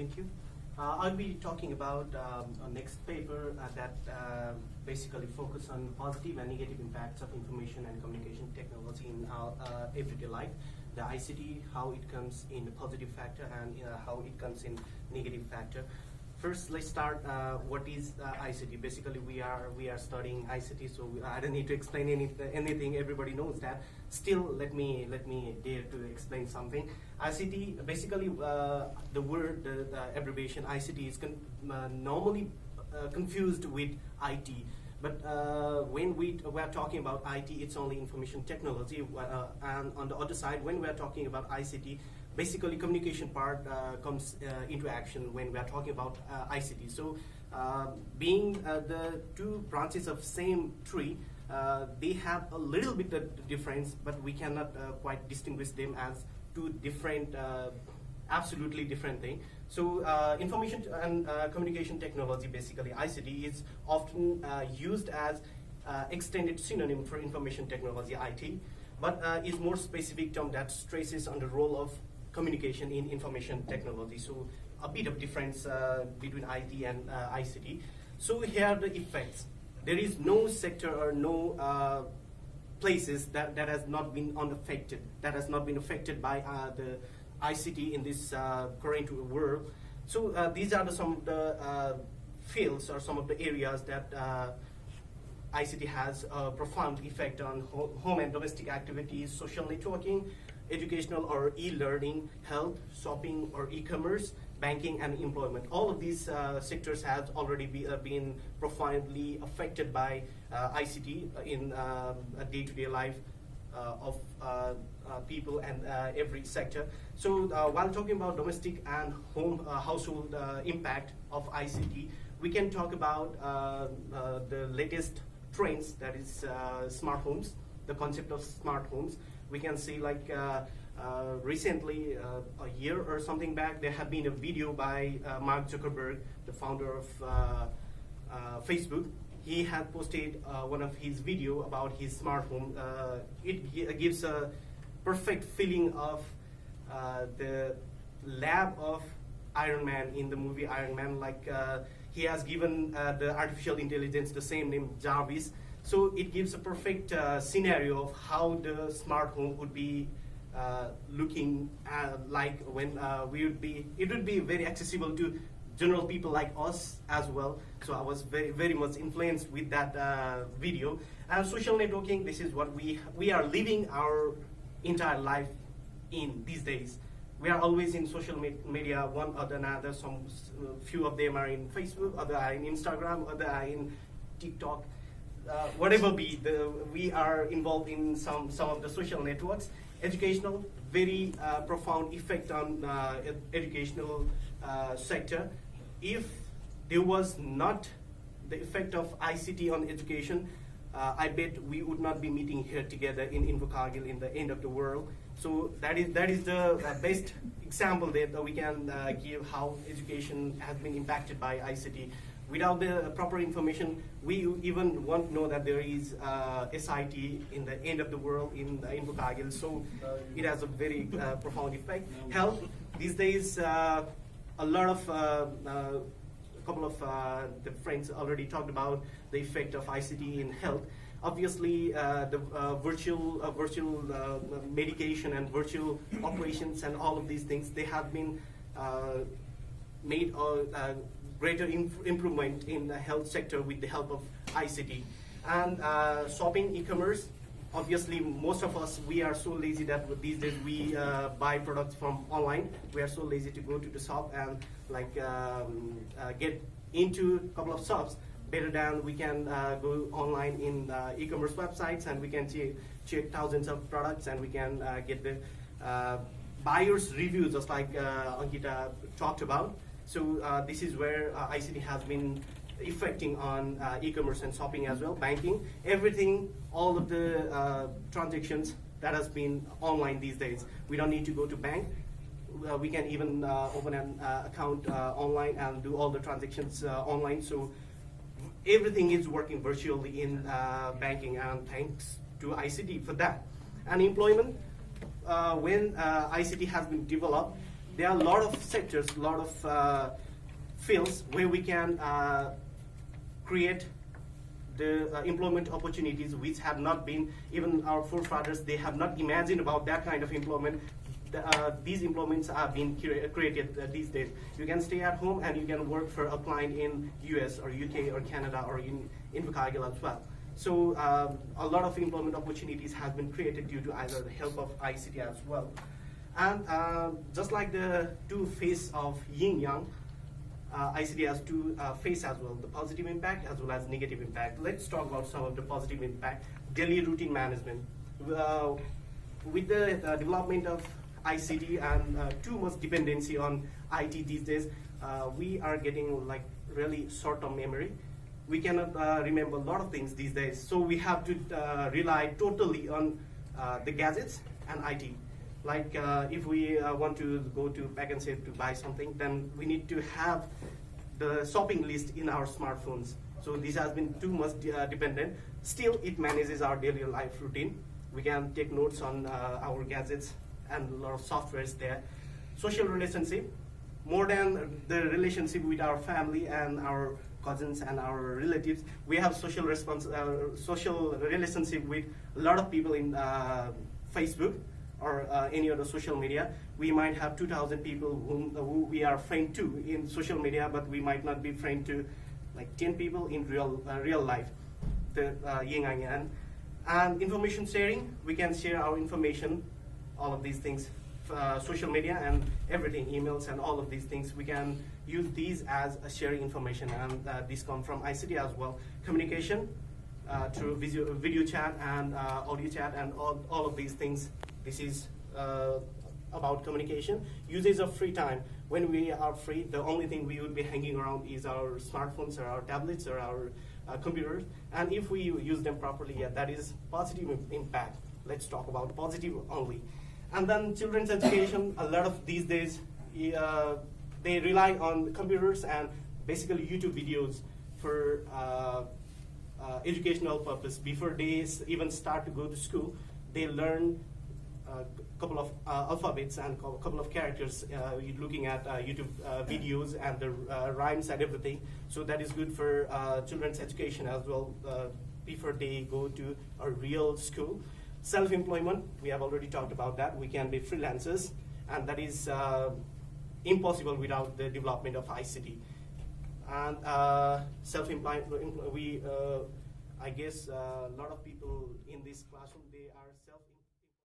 Thank you. I'll be talking about our next paper that basically focus on positive and negative impacts of information and communication technology in our everyday life. The ICT, how it comes in the positive factor and how it comes in negative factor. First, let's start. What is ICT? Basically, we are studying ICT, so I don't need to explain anything. Everybody knows that. Still, let me dare to explain something. ICT, basically, the word, the abbreviation ICT is normally confused with IT. But when we are talking about IT, it's only information technology. And on the other side, when we are talking about ICT, basically communication part comes into action when we are talking about ICT. So being the two branches of same tree, they have a little bit of difference, but we cannot quite distinguish them as two different, absolutely different things. So information and communication technology, basically ICT, is often used as extended synonym for information technology, IT, but is more specific term that stresses on the role of communication in information technology. So a bit of difference between IT and ICT. So here are the effects. There is no sector or no places that has not been unaffected, that has not been affected by the ICT in this current world. So these are some of the fields or some of the areas that ICT has a profound effect on home and domestic activities, social networking, educational or e-learning, health, shopping or e-commerce, banking and employment. All of these sectors have already been profoundly affected by ICT in day-to-day life of people and every sector. So while talking about domestic and home household impact of ICT, we can talk about the latest trends, that is smart homes, the concept of smart homes. We can see like recently, a year or something back, there had been a video by Mark Zuckerberg, the founder of Facebook. He had posted one of his video about his smart home. It gives a perfect feeling of the lab of Iron Man in the movie Iron Man. Like he has given the artificial intelligence the same name, Jarvis. So it gives a perfect scenario of how the smart home would be looking like when it would be very accessible to general people like us as well. So I was very much influenced with that video. And social networking, this is what we are living our entire life in these days. We are always in social media, one or another. Some few of them are in Facebook, other are in Instagram, other are in TikTok. Whatever be, we are involved in some of the social networks. Educational, very profound effect on educational sector. If there was not the effect of ICT on education, I bet we would not be meeting here together in Invercargill in the end of the world. So that is the best example that we can give how education has been impacted by ICT. Without the proper information, we even won't know that there is SIT in the end of the world in Invercargill. So it has a very profound effect. Health, these days, a lot of, a couple of the friends already talked about the effect of ICT in health. Obviously, the virtual medication and virtual operations and all of these things, they have been made greater improvement in the health sector with the help of ICT. And shopping, e-commerce, obviously most of us, we are so lazy that these days we buy products from online. We are so lazy to go to the shop and like get into a couple of shops. Better than we can go online in e-commerce websites and we can check thousands of products and we can get the buyer's reviews, just like Ankita talked about. So this is where ICT has been affecting on e-commerce and shopping as well, banking, everything, all of the transactions that has been online these days. We don't need to go to bank. We can even open an account online and do all the transactions online. So everything is working virtually in banking, and thanks to ICT for that. And employment, when ICT has been developed, there are a lot of sectors, a lot of fields where we can create the employment opportunities which have not been, even our forefathers, they have not imagined about that kind of employment. These employments are being created these days. You can stay at home and you can work for a client in US or UK or Canada or in Invercargill as well. So a lot of employment opportunities have been created due to either the help of ICT as well. And just like the two faces of yin yang, ICT has two faces as well, the positive impact as well as negative impact. Let's talk about some of the positive impact. Daily routine management. With the development of ICT and too much dependency on IT these days, we are getting like really short-term memory. We cannot remember a lot of things these days, so we have to rely totally on the gadgets and IT. Like if we want to go to Pack and Save to buy something, then we need to have the shopping list in our smartphones. So this has been too much dependent. Still, it manages our daily life routine. We can take notes on our gadgets and a lot of softwares there. Social relationship, more than the relationship with our family and our cousins and our relatives, we have social relationship with a lot of people in Facebook or any other social media. We might have 2,000 people who we are friend to in social media, but we might not be friend to like 10 people in real life. The yin and yang. And information sharing, we can share our information, all of these things, social media and everything, emails and all of these things. We can use these as a sharing information, and these come from ICT as well. Communication through video chat and audio chat and all of these things. This is about communication. Usage of free time. When we are free, the only thing we would be hanging around is our smartphones or our tablets or our computers. And if we use them properly, yeah, that is positive impact. Let's talk about positive only. And then children's education, a lot of these days, they rely on computers and basically YouTube videos for educational purpose. Before they even start to go to school, they learn a couple of alphabets and a couple of characters looking at YouTube videos and the rhymes and everything. So that is good for children's education as well before they go to a real school. Self-employment, we have already talked about that. We can be freelancers, and that is impossible without the development of ICT. And self-employment, I guess a lot of people in this classroom, they are